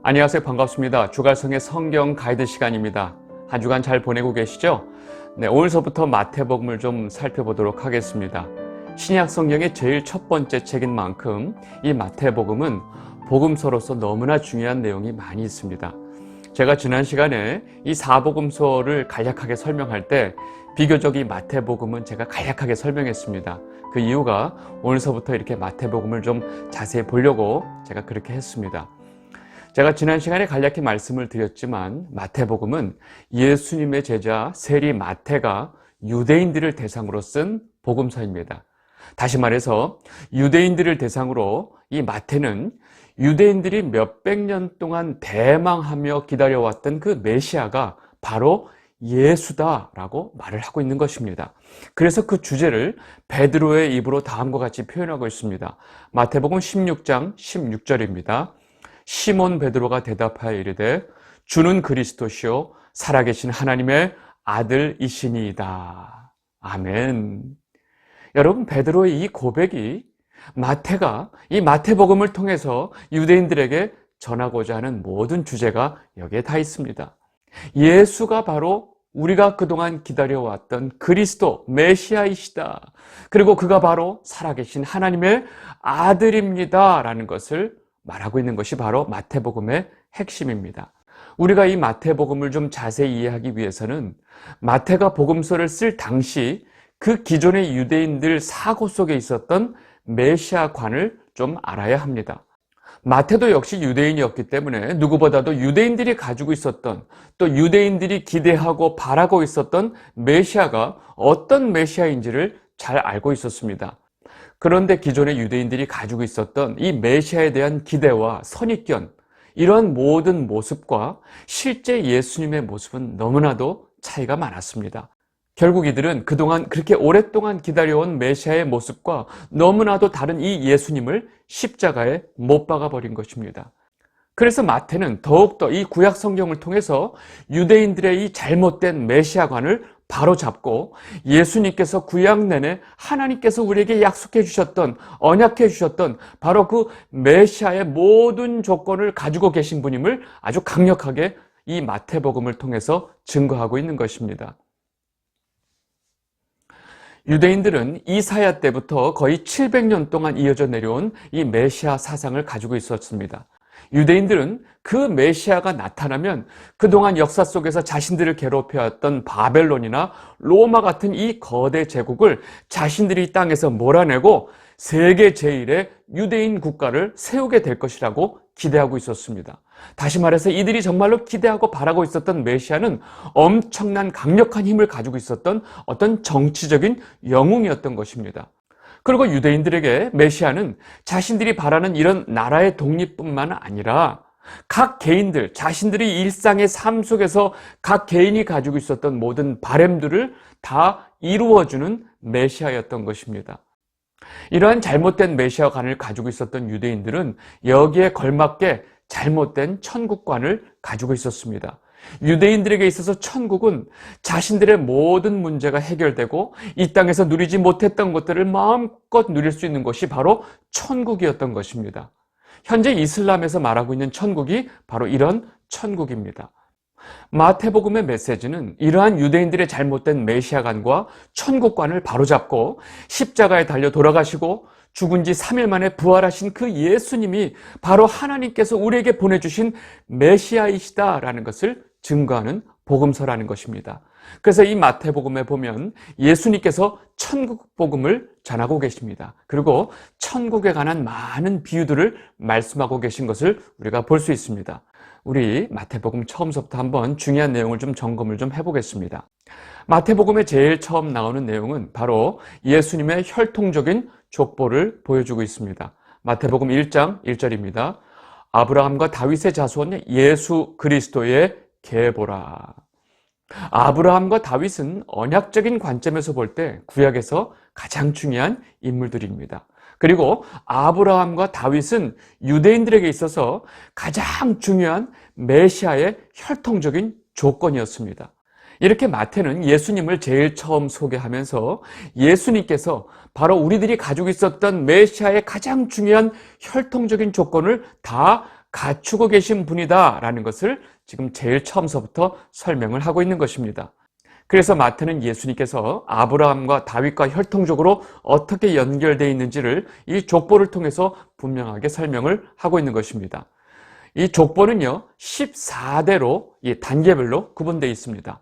안녕하세요. 반갑습니다. 주갈성의 성경 가이드 시간입니다. 한 주간 잘 보내고 계시죠? 네, 오늘서부터 마태복음을 좀 살펴보도록 하겠습니다. 신약 성경의 제일 첫 번째 책인 만큼 이 마태복음은 복음서로서 너무나 중요한 내용이 많이 있습니다. 제가 지난 시간에 이 사복음서를 간략하게 설명할 때 비교적 이 마태복음은 제가 간략하게 설명했습니다. 그 이유가 오늘서부터 이렇게 마태복음을 좀 자세히 보려고 제가 그렇게 했습니다. 제가 지난 시간에 간략히 말씀을 드렸지만 마태복음은 예수님의 제자 세리 마태가 유대인들을 대상으로 쓴 복음서입니다. 다시 말해서 유대인들을 대상으로 이 마태는 유대인들이 몇백 년 동안 대망하며 기다려왔던 그 메시아가 바로 예수다라고 말을 하고 있는 것입니다. 그래서 그 주제를 베드로의 입으로 다음과 같이 표현하고 있습니다. 마태복음 16장 16절입니다. 시몬 베드로가 대답하여 이르되 주는 그리스도시요 살아계신 하나님의 아들이시니이다. 아멘. 여러분, 베드로의 이 고백이 마태가 이 마태복음을 통해서 유대인들에게 전하고자 하는 모든 주제가 여기에 다 있습니다. 예수가 바로 우리가 그동안 기다려왔던 그리스도 메시아이시다. 그리고 그가 바로 살아계신 하나님의 아들입니다. 라는 것을 말하고 있는 것이 바로 마태복음의 핵심입니다. 우리가 이 마태복음을 좀 자세히 이해하기 위해서는 마태가 복음서를 쓸 당시 그 기존의 유대인들 사고 속에 있었던 메시아관을 좀 알아야 합니다. 마태도 역시 유대인이었기 때문에 누구보다도 유대인들이 가지고 있었던, 또 유대인들이 기대하고 바라고 있었던 메시아가 어떤 메시아인지를 잘 알고 있었습니다. 그런데 기존의 유대인들이 가지고 있었던 이 메시아에 대한 기대와 선입견, 이러한 모든 모습과 실제 예수님의 모습은 너무나도 차이가 많았습니다. 결국 이들은 그동안 그렇게 오랫동안 기다려온 메시아의 모습과 너무나도 다른 이 예수님을 십자가에 못 박아버린 것입니다. 그래서 마태는 더욱더 이 구약 성경을 통해서 유대인들의 이 잘못된 메시아관을 바로잡고 예수님께서 구약 내내 하나님께서 우리에게 약속해 주셨던, 언약해 주셨던 바로 그 메시아의 모든 조건을 가지고 계신 분임을 아주 강력하게 이 마태복음을 통해서 증거하고 있는 것입니다. 유대인들은 이사야 때부터 거의 700년 동안 이어져 내려온 이 메시아 사상을 가지고 있었습니다. 유대인들은 그 메시아가 나타나면 그동안 역사 속에서 자신들을 괴롭혀왔던 바벨론이나 로마 같은 이 거대 제국을 자신들이 땅에서 몰아내고 세계 제1의 유대인 국가를 세우게 될 것이라고 기대하고 있었습니다. 다시 말해서 이들이 정말로 기대하고 바라고 있었던 메시아는 엄청난 강력한 힘을 가지고 있었던 어떤 정치적인 영웅이었던 것입니다. 그리고 유대인들에게 메시아는 자신들이 바라는 이런 나라의 독립뿐만 아니라 각 개인들, 자신들이 일상의 삶 속에서 각 개인이 가지고 있었던 모든 바램들을 다 이루어주는 메시아였던 것입니다. 이러한 잘못된 메시아관을 가지고 있었던 유대인들은 여기에 걸맞게 잘못된 천국관을 가지고 있었습니다. 유대인들에게 있어서 천국은 자신들의 모든 문제가 해결되고 이 땅에서 누리지 못했던 것들을 마음껏 누릴 수 있는 것이 바로 천국이었던 것입니다. 현재 이슬람에서 말하고 있는 천국이 바로 이런 천국입니다. 마태복음의 메시지는 이러한 유대인들의 잘못된 메시아관과 천국관을 바로잡고 십자가에 달려 돌아가시고 죽은 지 3일 만에 부활하신 그 예수님이 바로 하나님께서 우리에게 보내주신 메시아이시다라는 것을 증거하는 복음서라는 것입니다. 그래서 이 마태복음에 보면 예수님께서 천국 복음을 전하고 계십니다. 그리고 천국에 관한 많은 비유들을 말씀하고 계신 것을 우리가 볼 수 있습니다. 우리 마태복음 처음부터 한번 중요한 내용을 좀 점검을 좀 해보겠습니다. 마태복음에 제일 처음 나오는 내용은 바로 예수님의 혈통적인 족보를 보여주고 있습니다. 마태복음 1장 1절입니다. 아브라함과 다윗의 자손 예수 그리스도의 계보라. 아브라함과 다윗은 언약적인 관점에서 볼 때 구약에서 가장 중요한 인물들입니다. 그리고 아브라함과 다윗은 유대인들에게 있어서 가장 중요한 메시아의 혈통적인 조건이었습니다. 이렇게 마태는 예수님을 제일 처음 소개하면서 예수님께서 바로 우리들이 가지고 있었던 메시아의 가장 중요한 혈통적인 조건을 다 갖추고 계신 분이다라는 것을 지금 제일 처음서부터 설명을 하고 있는 것입니다. 그래서 마태는 예수님께서 아브라함과 다윗과 혈통적으로 어떻게 연결되어 있는지를 이 족보를 통해서 분명하게 설명을 하고 있는 것입니다. 이 족보는요, 14대로 단계별로 구분되어 있습니다.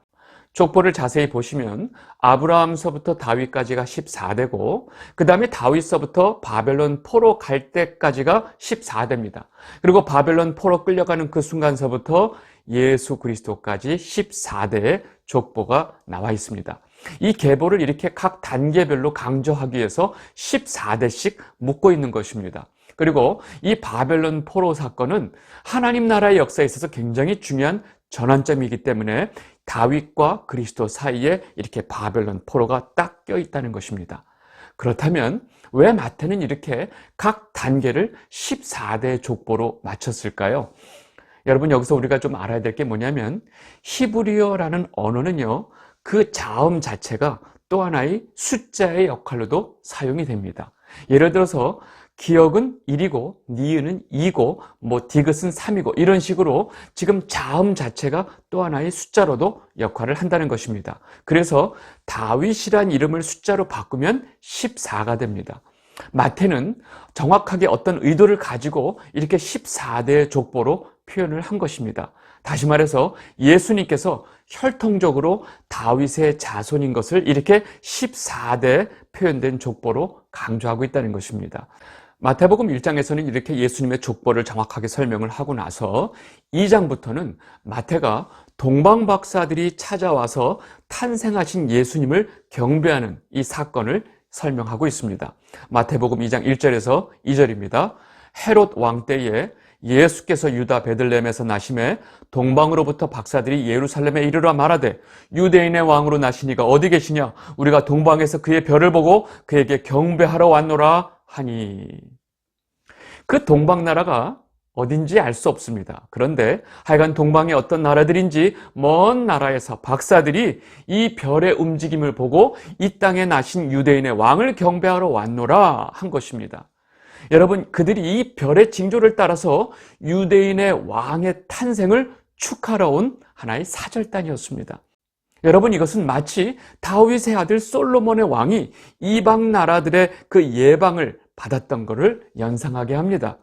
족보를 자세히 보시면 아브라함서부터 다윗까지가 14대고 그 다음에 다윗서부터 바벨론 포로 갈 때까지가 14대입니다. 그리고 바벨론 포로 끌려가는 그 순간서부터 예수 그리스도까지 14대의 족보가 나와 있습니다. 이 계보를 이렇게 각 단계별로 강조하기 위해서 14대씩 묶고 있는 것입니다. 그리고 이 바벨론 포로 사건은 하나님 나라의 역사에 있어서 굉장히 중요한 전환점이기 때문에 다윗과 그리스도 사이에 이렇게 바벨론 포로가 딱 껴있다는 것입니다. 그렇다면 왜 마태는 이렇게 각 단계를 14대 족보로 맞췄을까요? 여러분, 여기서 우리가 좀 알아야 될 게 뭐냐면 히브리어라는 언어는요, 그 자음 자체가 또 하나의 숫자의 역할로도 사용이 됩니다. 예를 들어서 기억은 1이고 니은은 2고 디귿은 3이고 이런 식으로 지금 자음 자체가 또 하나의 숫자로도 역할을 한다는 것입니다. 그래서 다윗이란 이름을 숫자로 바꾸면 14가 됩니다. 마태는 정확하게 어떤 의도를 가지고 이렇게 14대 족보로 표현을 한 것입니다. 다시 말해서 예수님께서 혈통적으로 다윗의 자손인 것을 이렇게 14대 표현된 족보로 강조하고 있다는 것입니다. 마태복음 1장에서는 이렇게 예수님의 족보를 정확하게 설명을 하고 나서 2장부터는 마태가 동방박사들이 찾아와서 탄생하신 예수님을 경배하는 이 사건을 설명하고 있습니다. 마태복음 2장 1절에서 2절입니다. 헤롯 왕 때에 예수께서 유다 베들레헴에서 나심에 동방으로부터 박사들이 예루살렘에 이르러 말하되 유대인의 왕으로 나시니가 어디 계시냐? 우리가 동방에서 그의 별을 보고 그에게 경배하러 왔노라 하니. 그 동방나라가 어딘지 알 수 없습니다. 그런데 하여간 동방의 어떤 나라들인지 먼 나라에서 박사들이 이 별의 움직임을 보고 이 땅에 나신 유대인의 왕을 경배하러 왔노라 한 것입니다. 여러분, 그들이 이 별의 징조를 따라서 유대인의 왕의 탄생을 축하러 온 하나의 사절단이었습니다. 여러분, 이것은 마치 다윗의 아들 솔로몬의 왕이 이방 나라들의 그 예방을 받았던 것을 연상하게 합니다.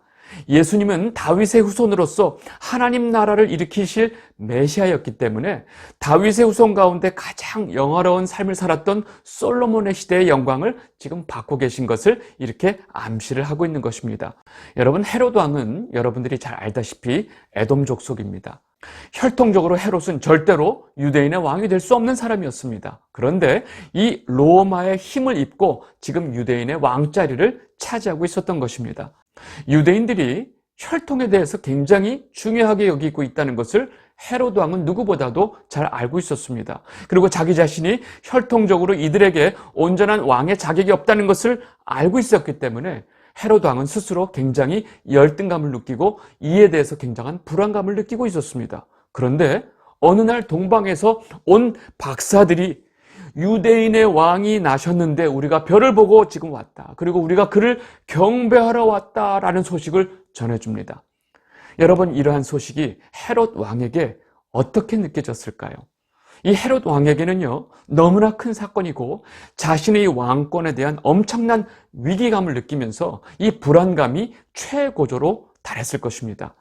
예수님은 다윗의 후손으로서 하나님 나라를 일으키실 메시아였기 때문에 다윗의 후손 가운데 가장 영화로운 삶을 살았던 솔로몬의 시대의 영광을 지금 받고 계신 것을 이렇게 암시를 하고 있는 것입니다. 여러분, 헤롯 왕은 여러분들이 잘 알다시피 에돔 족속입니다. 혈통적으로 헤롯은 절대로 유대인의 왕이 될 수 없는 사람이었습니다. 그런데 이 로마의 힘을 입고 지금 유대인의 왕자리를 차지하고 있었던 것입니다. 유대인들이 혈통에 대해서 굉장히 중요하게 여기고 있다는 것을 헤롯 왕은 누구보다도 잘 알고 있었습니다. 그리고 자기 자신이 혈통적으로 이들에게 온전한 왕의 자격이 없다는 것을 알고 있었기 때문에 헤롯 왕은 스스로 굉장히 열등감을 느끼고 이에 대해서 굉장한 불안감을 느끼고 있었습니다. 그런데 어느 날 동방에서 온 박사들이 유대인의 왕이 나셨는데 우리가 별을 보고 지금 왔다. 그리고 우리가 그를 경배하러 왔다라는 소식을 전해줍니다. 여러분, 이러한 소식이 헤롯 왕에게 어떻게 느껴졌을까요? 이 헤롯 왕에게는요, 너무나 큰 사건이고 자신의 왕권에 대한 엄청난 위기감을 느끼면서 이 불안감이 최고조로 달했을 것입니다.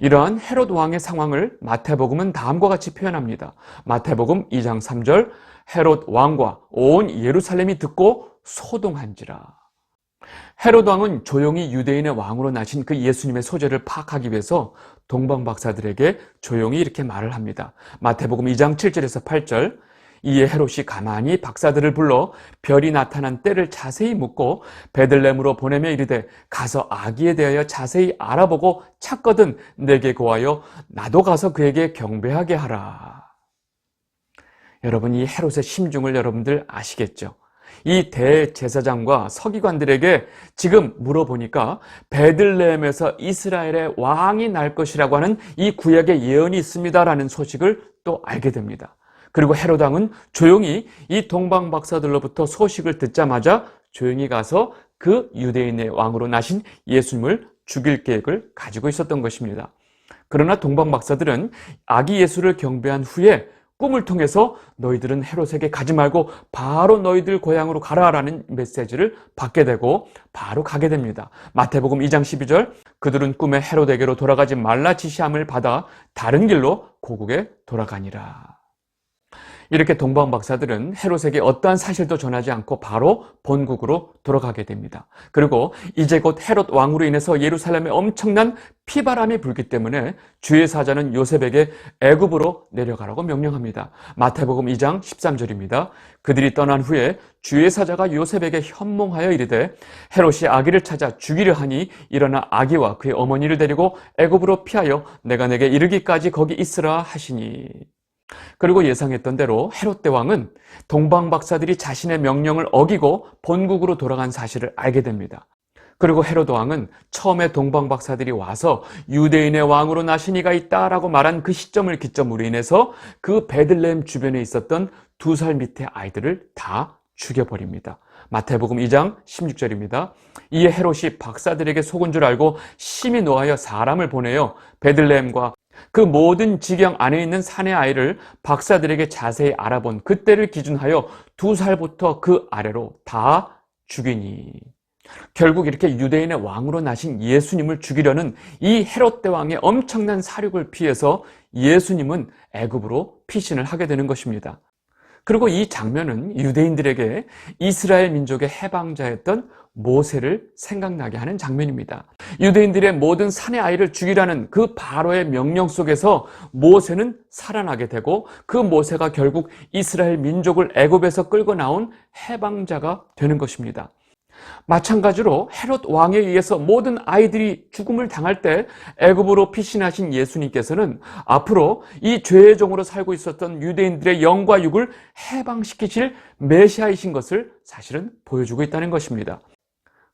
이러한 헤롯 왕의 상황을 마태복음은 다음과 같이 표현합니다. 마태복음 2장 3절, 헤롯 왕과 온 예루살렘이 듣고 소동한지라. 헤롯 왕은 조용히 유대인의 왕으로 나신 그 예수님의 소재를 파악하기 위해서 동방 박사들에게 조용히 이렇게 말을 합니다. 마태복음 2장 7절에서 8절, 이에 헤롯이 가만히 박사들을 불러 별이 나타난 때를 자세히 묻고 베들레헴으로 보내며 이르되 가서 아기에 대하여 자세히 알아보고 찾거든 내게 고하여 나도 가서 그에게 경배하게 하라. 여러분, 이 헤롯의 심중을 여러분들 아시겠죠? 이 대제사장과 서기관들에게 지금 물어보니까 베들레헴에서 이스라엘의 왕이 날 것이라고 하는 이 구약의 예언이 있습니다라는 소식을 또 알게 됩니다. 그리고 헤롯 왕은 조용히 이 동방 박사들로부터 소식을 듣자마자 조용히 가서 그 유대인의 왕으로 나신 예수님을 죽일 계획을 가지고 있었던 것입니다. 그러나 동방 박사들은 아기 예수를 경배한 후에 꿈을 통해서 너희들은 헤롯에게 가지 말고 바로 너희들 고향으로 가라라는 메시지를 받게 되고 바로 가게 됩니다. 마태복음 2장 12절, 그들은 꿈에 헤롯에게로 돌아가지 말라 지시함을 받아 다른 길로 고국에 돌아가니라. 이렇게 동방 박사들은 헤롯에게 어떠한 사실도 전하지 않고 바로 본국으로 돌아가게 됩니다. 그리고 이제 곧 헤롯 왕으로 인해서 예루살렘에 엄청난 피바람이 불기 때문에 주의 사자는 요셉에게 애굽으로 내려가라고 명령합니다. 마태복음 2장 13절입니다. 그들이 떠난 후에 주의 사자가 요셉에게 현몽하여 이르되 헤롯이 아기를 찾아 죽이려 하니 일어나 아기와 그의 어머니를 데리고 애굽으로 피하여 내가 내게 이르기까지 거기 있으라 하시니. 그리고 예상했던 대로 헤롯 대왕은 동방 박사들이 자신의 명령을 어기고 본국으로 돌아간 사실을 알게 됩니다. 그리고 헤롯 왕은 처음에 동방 박사들이 와서 유대인의 왕으로 나신 이가 있다라고 말한 그 시점을 기점으로 인해서 그 베들레헴 주변에 있었던 2살 밑의 아이들을 다 죽여버립니다. 마태복음 2장 16절입니다. 이에 헤롯이 박사들에게 속은 줄 알고 심히 노하여 사람을 보내어 베들레헴과 그 모든 지경 안에 있는 산의 아이를 박사들에게 자세히 알아본 그때를 기준하여 2살부터 그 아래로 다 죽이니. 결국 이렇게 유대인의 왕으로 나신 예수님을 죽이려는 이 헤롯 대왕의 엄청난 사륙을 피해서 예수님은 애굽으로 피신을 하게 되는 것입니다. 그리고 이 장면은 유대인들에게 이스라엘 민족의 해방자였던 모세를 생각나게 하는 장면입니다. 유대인들의 모든 산의 아이를 죽이라는 그 바로의 명령 속에서 모세는 살아나게 되고 그 모세가 결국 이스라엘 민족을 애굽에서 끌고 나온 해방자가 되는 것입니다. 마찬가지로 헤롯 왕에 의해서 모든 아이들이 죽음을 당할 때 애굽으로 피신하신 예수님께서는 앞으로 이 죄의 종으로 살고 있었던 유대인들의 영과 육을 해방시키실 메시아이신 것을 사실은 보여주고 있다는 것입니다.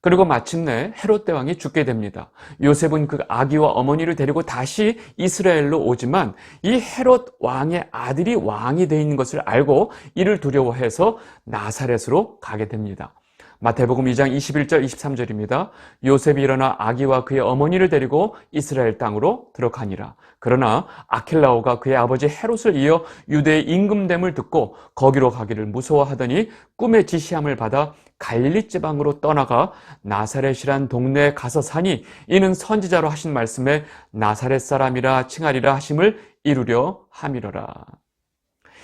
그리고 마침내 헤롯 대왕이 죽게 됩니다. 요셉은 그 아기와 어머니를 데리고 다시 이스라엘로 오지만 이 헤롯 왕의 아들이 왕이 되어 있는 것을 알고 이를 두려워해서 나사렛으로 가게 됩니다. 마태복음 2장 21절 23절입니다. 요셉이 일어나 아기와 그의 어머니를 데리고 이스라엘 땅으로 들어가니라. 그러나 아킬라오가 그의 아버지 헤롯을 이어 유대의 임금됨을 듣고 거기로 가기를 무서워하더니 꿈의 지시함을 받아 갈릴리 지방으로 떠나가 나사렛이란 동네에 가서 사니 이는 선지자로 하신 말씀에 나사렛 사람이라 칭하리라 하심을 이루려 함이로라.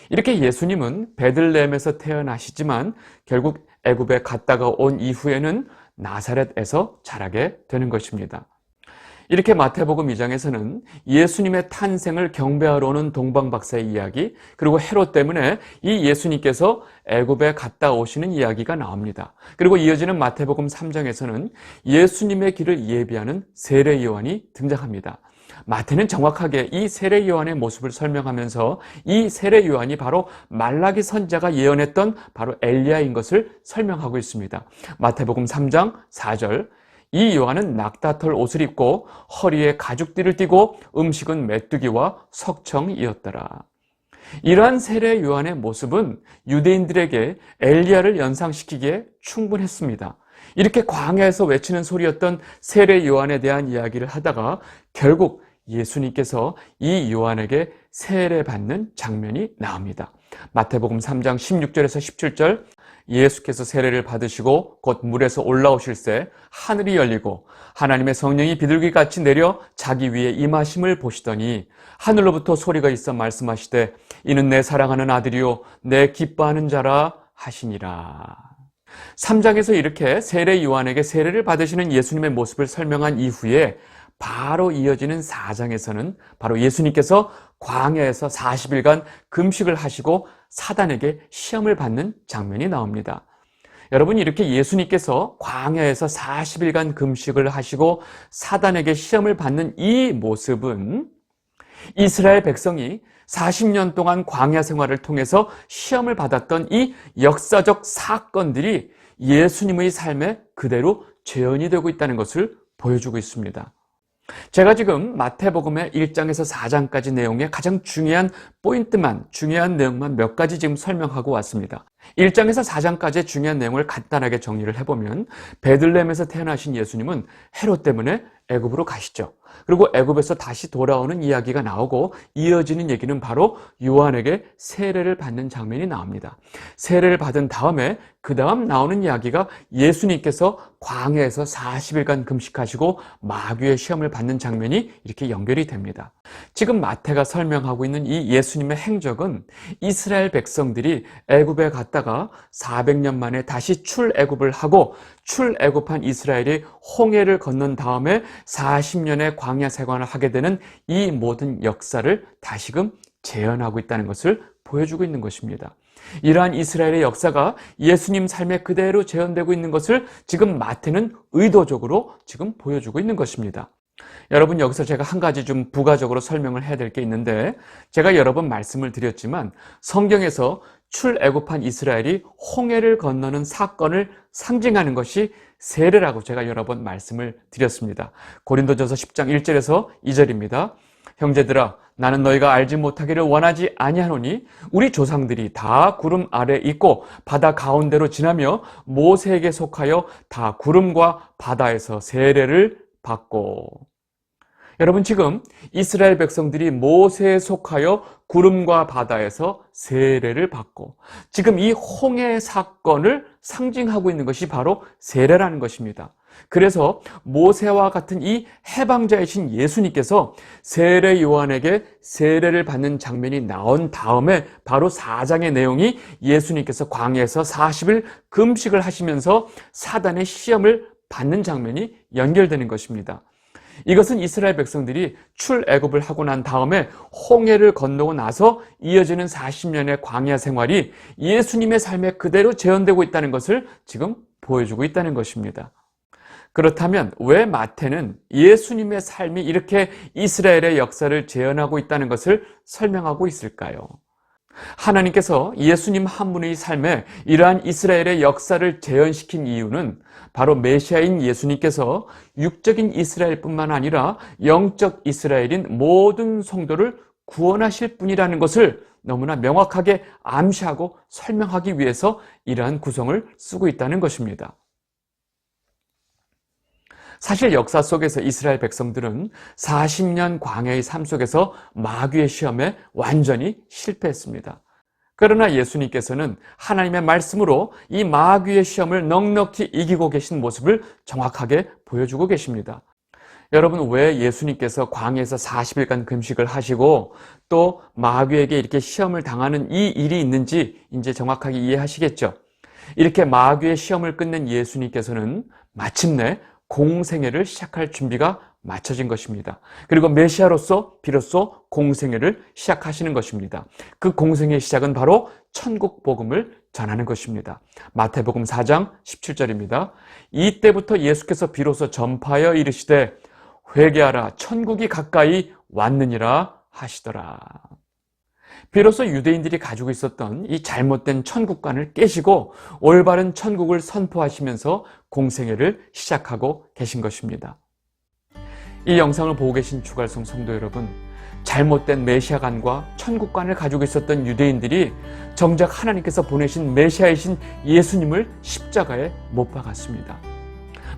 이렇게 예수님은 베들레헴에서 태어나시지만 결국 애굽에 갔다가 온 이후에는 나사렛에서 자라게 되는 것입니다. 이렇게 마태복음 2장에서는 예수님의 탄생을 경배하러 오는 동방 박사의 이야기, 그리고 헤롯 때문에 이 예수님께서 애굽에 갔다 오시는 이야기가 나옵니다. 그리고 이어지는 마태복음 3장에서는 예수님의 길을 예비하는 세례 요한이 등장합니다. 마태는 정확하게 이 세례 요한의 모습을 설명하면서 이 세례 요한이 바로 말라기 선지자가 예언했던 바로 엘리야인 것을 설명하고 있습니다. 마태복음 3장 4절, 이 요한은 낙타털 옷을 입고 허리에 가죽띠를 띠고 음식은 메뚜기와 석청이었더라. 이러한 세례 요한의 모습은 유대인들에게 엘리야를 연상시키기에 충분했습니다. 이렇게 광야에서 외치는 소리였던 세례 요한에 대한 이야기를 하다가 결국 예수님께서 이 요한에게 세례받는 장면이 나옵니다. 마태복음 3장 16절에서 17절, 예수께서 세례를 받으시고 곧 물에서 올라오실새 하늘이 열리고 하나님의 성령이 비둘기같이 내려 자기 위에 임하심을 보시더니 하늘로부터 소리가 있어 말씀하시되 이는 내 사랑하는 아들이요 내 기뻐하는 자라 하시니라. 3장에서 이렇게 세례 요한에게 세례를 받으시는 예수님의 모습을 설명한 이후에 바로 이어지는 4장에서는 바로 예수님께서 광야에서 40일간 금식을 하시고 사단에게 시험을 받는 장면이 나옵니다. 여러분, 이렇게 예수님께서 광야에서 40일간 금식을 하시고 사단에게 시험을 받는 이 모습은 이스라엘 백성이 40년 동안 광야 생활을 통해서 시험을 받았던 이 역사적 사건들이 예수님의 삶에 그대로 재현이 되고 있다는 것을 보여주고 있습니다. 제가 지금 마태복음의 1장에서 4장까지 내용의 가장 중요한 포인트만, 중요한 내용만 몇 가지 지금 설명하고 왔습니다. 1장에서 4장까지의 중요한 내용을 간단하게 정리를 해보면 베들레헴에서 태어나신 예수님은 헤롯 때문에 애굽으로 가시죠. 그리고 애굽에서 다시 돌아오는 이야기가 나오고 이어지는 얘기는 바로 요한에게 세례를 받는 장면이 나옵니다. 세례를 받은 다음에 그 다음 나오는 이야기가 예수님께서 광야에서 40일간 금식하시고 마귀의 시험을 받는 장면이 이렇게 연결이 됩니다. 지금 마태가 설명하고 있는 이 예수님의 행적은 이스라엘 백성들이 애굽에 갔다가 400년 만에 다시 출애굽을 하고 출애굽한 이스라엘이 홍해를 건넌 다음에 40년의 광야 생활을 하게 되는 이 모든 역사를 다시금 재현하고 있다는 것을 보여주고 있는 것입니다. 이러한 이스라엘의 역사가 예수님 삶에 그대로 재현되고 있는 것을 지금 마태는 의도적으로 지금 보여주고 있는 것입니다. 여러분, 여기서 제가 한 가지 좀 부가적으로 설명을 해야 될 게 있는데, 제가 여러 번 말씀을 드렸지만 성경에서 출애굽한 이스라엘이 홍해를 건너는 사건을 상징하는 것이 세례라고 제가 여러 번 말씀을 드렸습니다. 고린도전서 10장 1절에서 2절입니다. 형제들아, 나는 너희가 알지 못하기를 원하지 아니하노니 우리 조상들이 다 구름 아래 있고 바다 가운데로 지나며 모세에게 속하여 다 구름과 바다에서 세례를 받고. 여러분, 지금 이스라엘 백성들이 모세에 속하여 구름과 바다에서 세례를 받고 지금 이 홍해 사건을 상징하고 있는 것이 바로 세례라는 것입니다. 그래서 모세와 같은 이 해방자이신 예수님께서 세례 요한에게 세례를 받는 장면이 나온 다음에 바로 4장의 내용이 예수님께서 광야에서 40일 금식을 하시면서 사단의 시험을 받는 장면이 연결되는 것입니다. 이것은 이스라엘 백성들이 출애굽을 하고 난 다음에 홍해를 건너고 나서 이어지는 40년의 광야 생활이 예수님의 삶에 그대로 재현되고 있다는 것을 지금 보여주고 있다는 것입니다. 그렇다면 왜 마태는 예수님의 삶이 이렇게 이스라엘의 역사를 재현하고 있다는 것을 설명하고 있을까요? 하나님께서 예수님 한 분의 삶에 이러한 이스라엘의 역사를 재현시킨 이유는 바로 메시아인 예수님께서 육적인 이스라엘뿐만 아니라 영적 이스라엘인 모든 성도를 구원하실 분이라는 것을 너무나 명확하게 암시하고 설명하기 위해서 이러한 구성을 쓰고 있다는 것입니다. 사실 역사 속에서 이스라엘 백성들은 40년 광야의 삶 속에서 마귀의 시험에 완전히 실패했습니다. 그러나 예수님께서는 하나님의 말씀으로 이 마귀의 시험을 넉넉히 이기고 계신 모습을 정확하게 보여주고 계십니다. 여러분, 왜 예수님께서 광야에서 40일간 금식을 하시고 또 마귀에게 이렇게 시험을 당하는 이 일이 있는지 이제 정확하게 이해하시겠죠? 이렇게 마귀의 시험을 끝낸 예수님께서는 마침내 공생애를 시작할 준비가 마쳐진 것입니다. 그리고 메시아로서 비로소 공생애를 시작하시는 것입니다. 그 공생애의 시작은 바로 천국 복음을 전하는 것입니다. 마태복음 4장 17절입니다. 이때부터 예수께서 비로소 전파하여 이르시되 회개하라, 천국이 가까이 왔느니라 하시더라. 비로소 유대인들이 가지고 있었던 이 잘못된 천국관을 깨시고 올바른 천국을 선포하시면서 공생애를 시작하고 계신 것입니다. 이 영상을 보고 계신 주갈성 성도 여러분, 잘못된 메시아관과 천국관을 가지고 있었던 유대인들이 정작 하나님께서 보내신 메시아이신 예수님을 십자가에 못 박았습니다.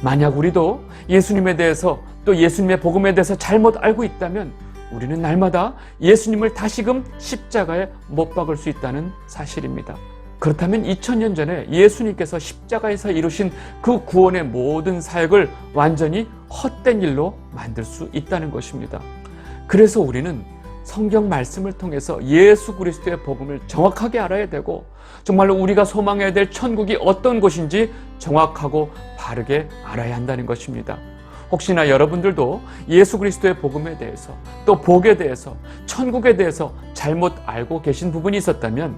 만약 우리도 예수님에 대해서 또 예수님의 복음에 대해서 잘못 알고 있다면 우리는 날마다 예수님을 다시금 십자가에 못 박을 수 있다는 사실입니다. 그렇다면 2000년 전에 예수님께서 십자가에서 이루신 그 구원의 모든 사역을 완전히 헛된 일로 만들 수 있다는 것입니다. 그래서 우리는 성경 말씀을 통해서 예수 그리스도의 복음을 정확하게 알아야 되고 정말로 우리가 소망해야 될 천국이 어떤 곳인지 정확하고 바르게 알아야 한다는 것입니다. 혹시나 여러분들도 예수 그리스도의 복음에 대해서 또 복에 대해서 천국에 대해서 잘못 알고 계신 부분이 있었다면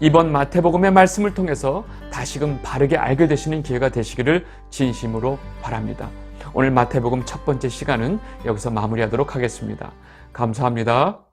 이번 마태복음의 말씀을 통해서 다시금 바르게 알게 되시는 기회가 되시기를 진심으로 바랍니다. 오늘 마태복음 첫 번째 시간은 여기서 마무리하도록 하겠습니다. 감사합니다.